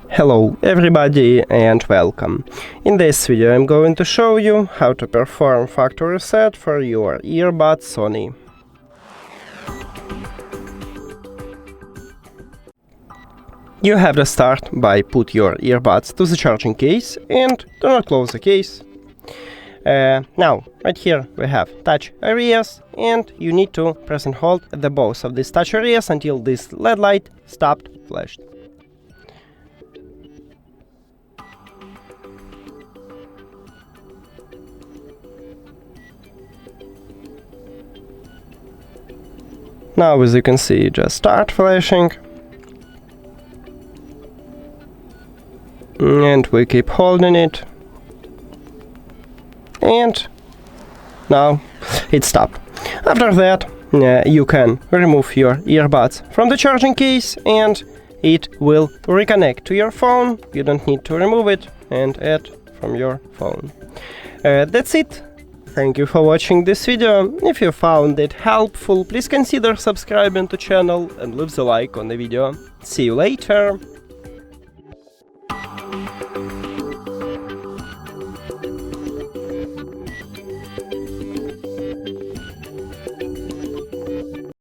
Hello everybody and welcome. In this video I'm going to show you how to perform factory reset for your earbuds Sony. You have to start by put your earbuds to the charging case and do not close the case. Now, right here we have touch areas, and you need to press and hold the both of these touch areas until this LED light stopped flashed. Now, as you can see, just start flashing. And we keep holding it. And now it stopped. After that, you can remove your earbuds from the charging case and it will reconnect to your phone. You don't need to remove it and add from your phone. That's it. Thank you for watching this video. If you found it helpful, please consider subscribing to the channel and leave the like on the video. See you later!